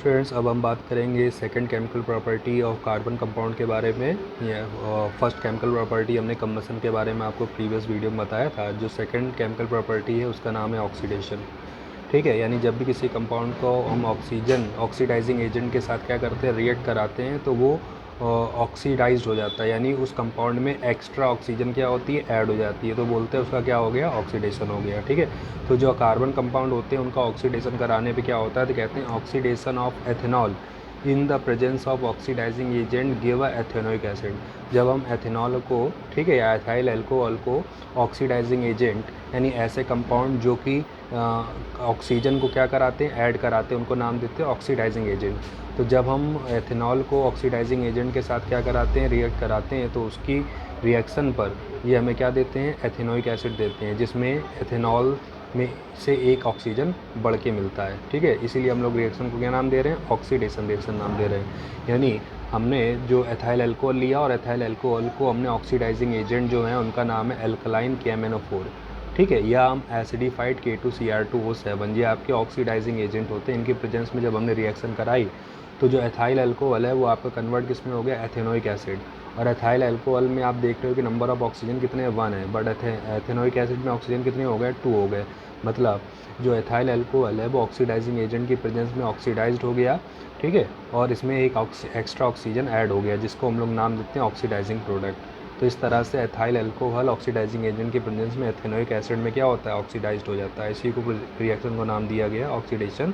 Students, अब हम बात करेंगे second chemical property of carbon compound के बारे में। फर्स्ट केमिकल प्रॉपर्टी हमने कंबसन के बारे में आपको प्रीवियस वीडियो में बताया था। जो सेकंड केमिकल प्रॉपर्टी है उसका नाम है ऑक्सीडेशन। ठीक है, यानी जब भी किसी कंपाउंड को हम ऑक्सीडाइजिंग एजेंट के साथ क्या करते हैं, रिएक्ट कराते हैं, तो वो ऑक्सीडाइज्ड हो जाता है, यानी उस कंपाउंड में एक्स्ट्रा ऑक्सीजन क्या होती है, ऐड हो जाती है, तो बोलते हैं उसका क्या हो गया, ऑक्सीडेशन हो गया। ठीक है, तो जो कार्बन कंपाउंड होते हैं उनका ऑक्सीडेशन कराने पे क्या होता है, तो कहते हैं oxidation of ethanol in the presence of oxidising agent give a ethanoic acid. जब हम एथेनॉल को, ठीक है, या एथाइल अल्कोहल को ऑक्सीडाइजिंग एजेंट यानी ऐसे कंपाउंड जो कि ऑक्सीजन को क्या कराते हैं, ऐड कराते हैं, उनको नाम देते हैं ऑक्सीडाइजिंग एजेंट। तो जब हम एथेनॉल को ऑक्सीडाइजिंग एजेंट के साथ क्या कराते हैं, रिएक्ट कराते हैं, तो उसकी रिएक्शन पर ये हमें क्या देते हैं, एथेनोइक एसिड देते हैं, जिसमें एथेनॉल में से एक ऑक्सीजन बढ़ के मिलता है। ठीक है, इसीलिए हम लोग रिएक्शन को क्या नाम दे रहे हैं, ऑक्सीडेशन रिएक्शन नाम दे रहे हैं। यानी हमने जो एथाइल अल्कोहल लिया और एथाइल अल्कोहल को हमने ऑक्सीडाइजिंग एजेंट जो है उनका नाम है एल्कलाइन KMnO4। ठीक है, या हम एसिडिफाइड K2Cr2O7, ये आपके ऑक्सीडाइजिंग एजेंट होते हैं। इनके प्रेजेंस में जब हमने रिएक्शन कराई तो जो एथाइल अल्कोहल है वो आपका कन्वर्ट किस में हो गया, एथेनोइक एसिड। और एथाइल अल्कोहल में आप देख रहे हो कि नंबर ऑफ ऑक्सीजन कितने, 1 है, बट एथेनोइक एसिड में ऑक्सीजन कितने हो गए, 2 हो गए। मतलब जो एथाइल अल्कोहल है वो ऑक्सीडाइजिंग एजेंट की प्रेजेंस में ऑक्सीडाइज्ड हो गया। ठीक है, और इसमें एक एक्स्ट्रा ऑक्सीजन ऐड हो गया, जिसको हम लोग नाम देते हैं ऑक्सीडाइजिंग प्रोडक्ट। तो इस तरह से एथाइल अल्कोहल ऑक्सीडाइजिंग एजेंट के प्रेजेंस में एथेनोइक एसिड में क्या होता है, ऑक्सीडाइज्ड हो जाता है। इसी को रिएक्शन को नाम दिया गया ऑक्सीडेशन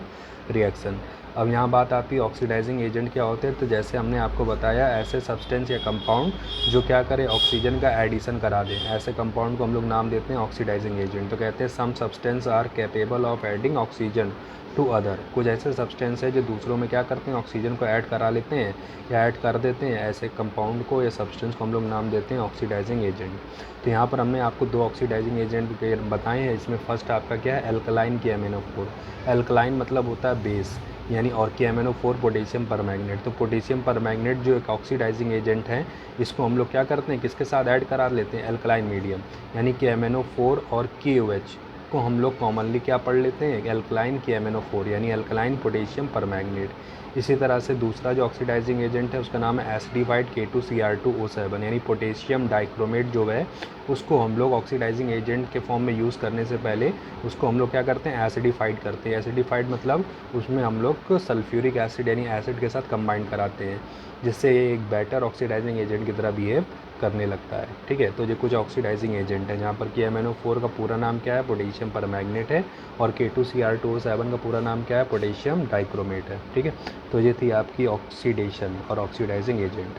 रिएक्शन। अब यहाँ बात आती है ऑक्सीडाइजिंग एजेंट क्या होते हैं। तो जैसे हमने आपको बताया, ऐसे सब्सटेंस या कंपाउंड जो क्या करे, ऑक्सीजन का एडिशन करा दें, ऐसे कंपाउंड को हम लोग नाम देते हैं ऑक्सीडाइजिंग एजेंट। तो कहते हैं some substance are capable of adding oxygen to other. कुछ ऐसे सब्सटेंस है जो दूसरों में क्या करते हैं, ऑक्सीजन को ऐड करा लेते हैं या ऐड कर देते हैं। ऐसे कंपाउंड को या सब्सटेंस को हम लोग नाम देते हैं ऑक्सीडाइजिंग एजेंट। तो यहाँ पर हमने आपको 2 ऑक्सीडाइजिंग एजेंट बताए हैं। इसमें फर्स्ट आपका क्या है, एल्कलाइन KMnO4। एल्कलाइन मतलब होता है बेस, यानी और KMnO4 पोटेशियम परमैंगनेट। तो पोटेशियम परमैंगनेट जो एक ऑक्सीडाइजिंग एजेंट है, इसको हम लोग क्या करते हैं, किसके साथ ऐड करा लेते हैं, एल्कलाइन मीडियम, यानी KMnO4 और KOH को हम लोग कॉमनली क्या पढ़ लेते हैं, एल्कलाइन KMnO4 यानी एल्कलाइन पोटेशियम परमैंगनेट। इसी तरह से दूसरा जो ऑक्सीडाइजिंग एजेंट है उसका नाम है एसिडिफाइड K2Cr2O7 यानी पोटेशियम डाइक्रोमेट जो है, उसको हम लोग ऑक्सीडाइजिंग एजेंट के फॉर्म में यूज़ करने से पहले उसको हम लोग क्या करते हैं, एसिडिफाइड करते हैं। एसिडिफाइड मतलब उसमें हम लोग सल्फ्यूरिक एसिड यानी एसिड के साथ कंबाइन कराते हैं, जिससे ये एक बेटर ऑक्सीडाइजिंग एजेंट की तरह बिहेव करने लगता है। ठीक है, तो ये कुछ ऑक्सीडाइजिंग एजेंट हैं। जहाँ पर KMnO4 का पूरा नाम क्या है, पोटेशियम परमैंगनेट है, और K2Cr2O7 का पूरा नाम क्या है, पोटेशियम डाइक्रोमेट है। ठीक है, तो ये थी आपकी ऑक्सीडेशन और ऑक्सीडाइजिंग एजेंट।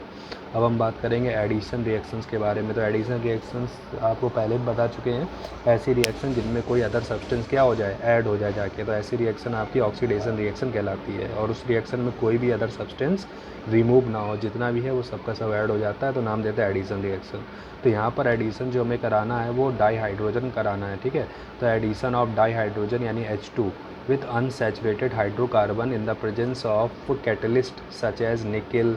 अब हम बात करेंगे एडिशन रिएक्शंस के बारे में। तो एडिशन रिएक्शंस आपको पहले भी बता चुके हैं, ऐसी रिएक्शन जिनमें कोई अदर सब्सटेंस क्या हो जाए, ऐड हो जाए जाके, तो ऐसी रिएक्शन आपकी ऑक्सीडेशन रिएक्शन कहलाती है। और उस रिएक्शन में कोई भी अदर सब्सटेंस रिमूव ना हो, जितना भी है वो सबका सब ऐड हो जाता है, तो नाम देते हैं एडिशन रिएक्शन। तो यहाँ पर एडिशन जो हमें कराना है वो डाईहाइड्रोजन कराना है। ठीक है, तो एडिशन ऑफ डाईहाइड्रोजन यानी H2 with unsaturated hydrocarbon in the presence of catalyst such as nickel,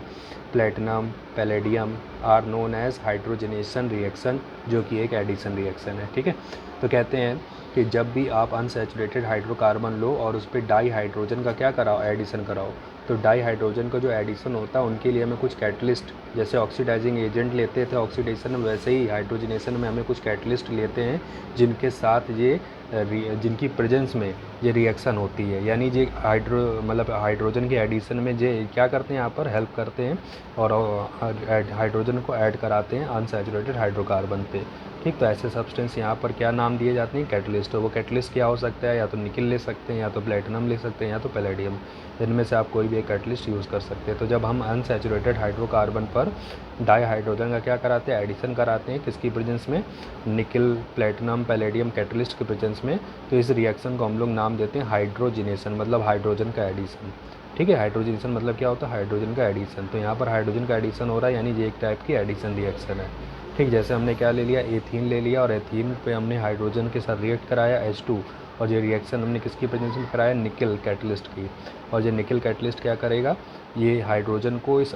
platinum, palladium are known as hydrogenation reaction, जो कि एक एडिशन रिएक्शन है। ठीक है, तो कहते हैं कि जब भी आप अनसैचुरेटेड हाइड्रोकार्बन लो और उस पर डाई हाइड्रोजन का क्या कराओ, एडिशन कराओ, तो डाई हाइड्रोजन का जो एडिशन होता है उनके लिए हमें कुछ कैटलिस्ट, जैसे ऑक्सीडाइजिंग एजेंट लेते थे ऑक्सीडेशन में, वैसे ही हाइड्रोजनेशन में हमें कुछ कैटलिस्ट लेते हैं, जिनके साथ ये जिनकी प्रेजेंस में ये रिएक्शन होती है। यानी ये मतलब हाइड्रोजन के एडिशन में ये क्या करते हैं, यहाँ पर हेल्प करते हैं और हाइड्रोजन को ऐड कराते हैं अनसैचुरेटेड हाइड्रोकार्बन पे। ठीक, तो ऐसे सब्सटेंस यहाँ पर क्या नाम दिए जाते हैं, कैटलिस्ट। तो वो कैटलिस्ट क्या हो सकता है, या तो निकल ले सकते हैं, या तो प्लेटिनम ले सकते हैं, या तो पैलेडियम। इनमें से आप कोई भी एक कैटलिस्ट यूज़ कर सकते हैं। तो जब हम अनसैचुरेटेड हाइड्रोकार्बन पर डाई हाइड्रोजन का क्या कराते हैं, एडिशन कराते हैं, किसकी प्रेजेंस में, निकल, प्लेटिनम, पैलेडियम कैटलिस्ट के प्रेजेंस में, तो इस रिएक्शन को हम लोग नाम देते हैं हाइड्रोजिनेशन, मतलब हाइड्रोजन का एडिशन। ठीक है, हाइड्रोजनेशन मतलब क्या होता है, हाइड्रोजन का एडिशन। तो यहाँ पर हाइड्रोजन का एडिशन हो रहा है, यानी ये एक टाइप की एडिशन रिएक्शन है। ठीक, जैसे हमने क्या ले लिया, एथीन ले लिया, और एथीन पे हमने हाइड्रोजन के साथ रिएक्ट कराया H2, और ये रिएक्शन हमने किसकी प्रेजेंस में कराया, निकल कैटलिस्ट की। और ये निकल कैटलिस्ट क्या करेगा, ये हाइड्रोजन को इस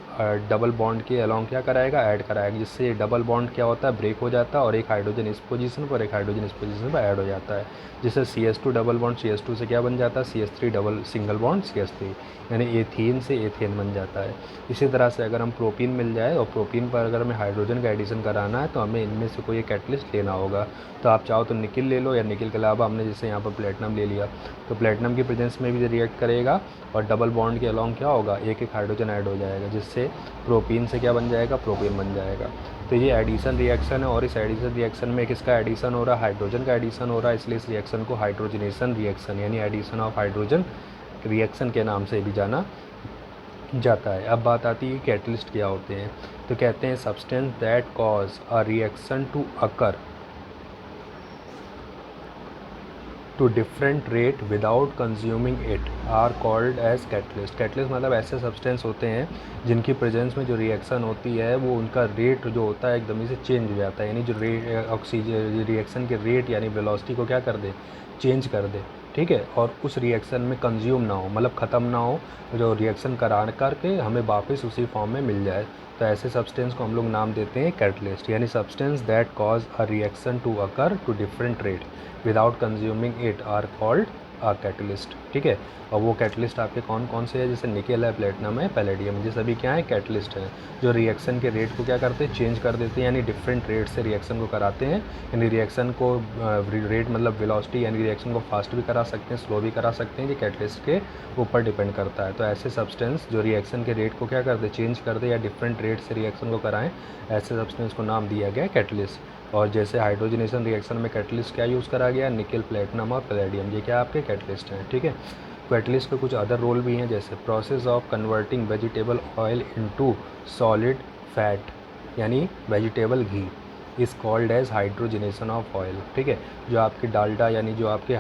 डबल बॉन्ड के अलॉन्ग क्या कराएगा, ऐड कराएगा, जिससे ये डबल बॉन्ड क्या होता है, ब्रेक हो जाता है और एक हाइड्रोजन इस पोजीशन पर एक हाइड्रोजन इस पोजीशन पर ऐड हो जाता है, जिससे CH2 डबल बॉन्ड CH2 से क्या बन जाता है, CH3 double single bond CH3, यानी एथीन से एथेन बन जाता है। इसी तरह से अगर हम प्रोपीन मिल जाए और प्रोपीन पर अगर हमें हाइड्रोजन का एडिशन कराना है तो हमें इनमें से कोई एक कैटलिस्ट लेना होगा। तो आप चाहो तो निकल ले लो, या निकल के अलावा हमने जैसे यहाँ पर प्लेटिनम ले लिया, तो प्लेटिनम की प्रेजेंस में भी रिएक्ट करेगा और डबल बॉन्ड के अलॉन्ग क्या होगा, एक एक हाइड्रोजन ऐड हो जाएगा, जिससे प्रोपीन से क्या बन जाएगा, प्रोपीन बन जाएगा। तो ये एडिशन रिएक्शन है और इस एडिशन रिएक्शन में किसका एडिशन हो रहा है, हाइड्रोजन का एडिशन हो रहा है, इसलिए इस रिएक्शन को हाइड्रोजनेशन रिएक्शन यानी एडिशन ऑफ हाइड्रोजन रिएक्शन के नाम से भी जाना जाता है। अब बात आती है कैटलिस्ट क्या होते हैं। तो कहते हैं substance that cause a reaction to occur to different rate without consuming it are called as catalyst. Catalyst मतलब ऐसे सब्सटेंस होते हैं जिनकी प्रेजेंस में जो रिएक्शन होती है वो उनका रेट जो होता है एकदम से चेंज हो जाता है, यानी जो ऑक्सीजन रिएक्शन के रेट यानी वेलोसिटी को क्या कर दे, चेंज कर दे, ठीक है, और उस रिएक्शन में कंज्यूम ना हो, मतलब ख़त्म ना हो, जो रिएक्शन करा करके हमें वापस उसी फॉर्म में मिल जाए। तो ऐसे सब्सटेंस को हम लोग नाम देते हैं कैटलिस्ट, यानी substance that cause a reaction to occur to different rate without consuming it are called a catalyst, ठीक है। और वो कैटलिस्ट आपके कौन कौन से है, जैसे निकेल है, प्लेटिनम है, पैलेडियम, ये सभी क्या है, कैटलिस्ट हैं, जो रिएक्शन के रेट को क्या करते हैं, चेंज कर देते हैं, यानी डिफरेंट रेट से रिएक्शन को कराते हैं। यानी रिएक्शन को रेट मतलब वेलोसिटी, यानी रिएक्शन को फास्ट भी करा सकते हैं, स्लो भी करा सकते हैं, ये कैटलिस्ट के ऊपर डिपेंड करता है। तो ऐसे सब्सटेंस जो रिएक्शन के रेट को क्या कर दे, चेंज कर दे, या डिफरेंट रेट से रिएक्शन को कराएं, ऐसे सब्सटेंस को नाम दिया गया कैटलिस्ट। और जैसे हाइड्रोजनेशन रिएक्शन में कैटलिस्ट क्या यूज़ करा गया, निकल, प्लेटिनम और पैलेडियम, ये क्या आपके कैटलिस्ट हैं, ठीक है। कैटलिस्ट के कुछ अदर रोल भी हैं, जैसे process of converting vegetable oil into solid fat यानी vegetable ghee is called as hydrogenation of oil, ठीक है। जो आपके डालडा यानी जो आपके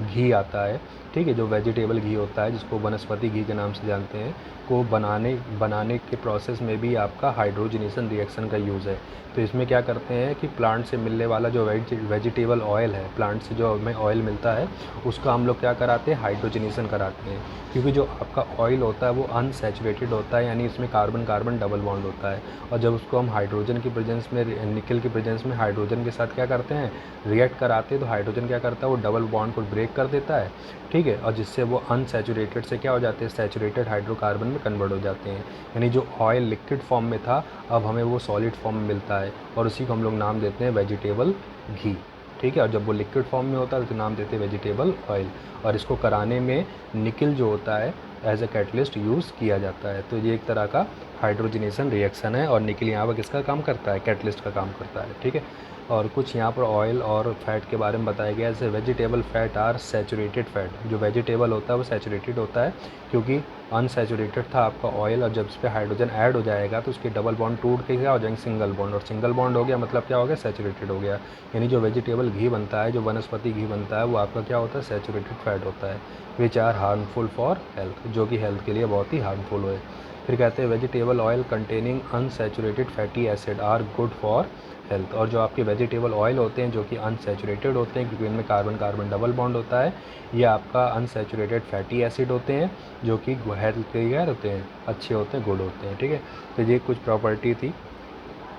घी आता है, ठीक है, जो वेजिटेबल घी होता है जिसको वनस्पति घी के नाम से जानते हैं, को बनाने के प्रोसेस में भी आपका हाइड्रोजनेशन रिएक्शन का यूज़ है। तो इसमें क्या करते हैं कि प्लांट से मिलने वाला जो वेजिटेबल ऑयल है, प्लांट से जो हमें ऑयल मिलता है उसका हम लोग क्या कराते हैं, हाइड्रोजनेशन कराते हैं, क्योंकि जो आपका ऑयल होता है वो अनसैचुरेटेड होता है, यानी इसमें कार्बन कार्बन डबल बॉन्ड होता है, और जब उसको हम हाइड्रोजन की प्रेजेंस में, निकल की प्रेजेंस में हाइड्रोजन के साथ क्या करते हैं, रिएक्ट कराते हैं, तो हाइड्रोजन क्या करता है, वो डबल बॉन्ड को ब्रेक कर देता है, ठीक है, और जिससे वो अनसैचुरेटेड से क्या हो जाते हैं, सैचुरेटेड हाइड्रोकार्बन में कन्वर्ट हो जाते हैं। यानी जो ऑयल लिक्विड फॉर्म में था अब हमें वो सॉलिड फॉर्म में मिलता है, और उसी को हम लोग नाम देते हैं वेजिटेबल घी, ठीक है। और जब वो लिक्विड फॉर्म में होता है तो नाम देते हैं वेजिटेबल ऑयल, और इसको कराने में निकल जो होता है एज ए कैटलिस्ट यूज़ किया जाता है। तो ये एक तरह का हाइड्रोजनेशन रिएक्शन है, और निकल यहाँ पर किसका काम करता है, कैटलिस्ट का काम करता है, ठीक है। और कुछ यहाँ पर ऑयल और फैट के बारे में बताया गया है, जैसे vegetable fat are saturated fat. जो वेजिटेबल होता है वो सैचुरेटेड होता है, क्योंकि अनसैचुरेटेड था आपका ऑयल, और जब इस पर हाइड्रोजन ऐड हो जाएगा तो उसके डबल बॉन्ड टूट के क्या हो जाएंगे, सिंगल बॉन्ड, और सिंगल बॉन्ड हो गया मतलब क्या हो गया, सैचुरेटेड हो गया। यानी जो वेजिटेबल घी बनता है, जो वनस्पति घी बनता है, वो आपका क्या होता है, सैचुरेटेड फैट होता है, which are harmful for health, जो कि हेल्थ के लिए बहुत ही हार्मफुल है। फिर कहते हैं vegetable oil containing unsaturated fatty acid are good for health. और जो आपके वेजिटेबल ऑयल होते हैं जो कि अनसैचुरेटेड होते हैं, क्योंकि इनमें कार्बन कार्बन डबल बॉन्ड होता है, ये आपका अनसैचुरेटेड फैटी एसिड होते हैं, जो कि हेल्थ के लिए होते हैं, अच्छे होते हैं, गुड होते हैं, ठीक है। तो ये कुछ प्रॉपर्टी थी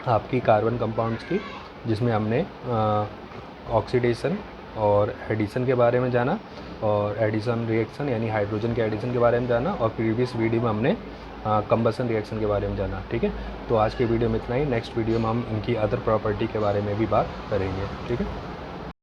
आपकी कार्बन कंपाउंड्स की, जिसमें हमने ऑक्सीडेशन और एडिशन के बारे में जाना, और एडिशन रिएक्शन यानी हाइड्रोजन के एडिशन के बारे में जाना, और प्रीवियस वीडियो में हमने कंबसन रिएक्शन के बारे में जाना, ठीक है। तो आज के वीडियो में इतना ही, नेक्स्ट वीडियो में हम इनकी अदर प्रॉपर्टी के बारे में भी बात करेंगे, ठीक है।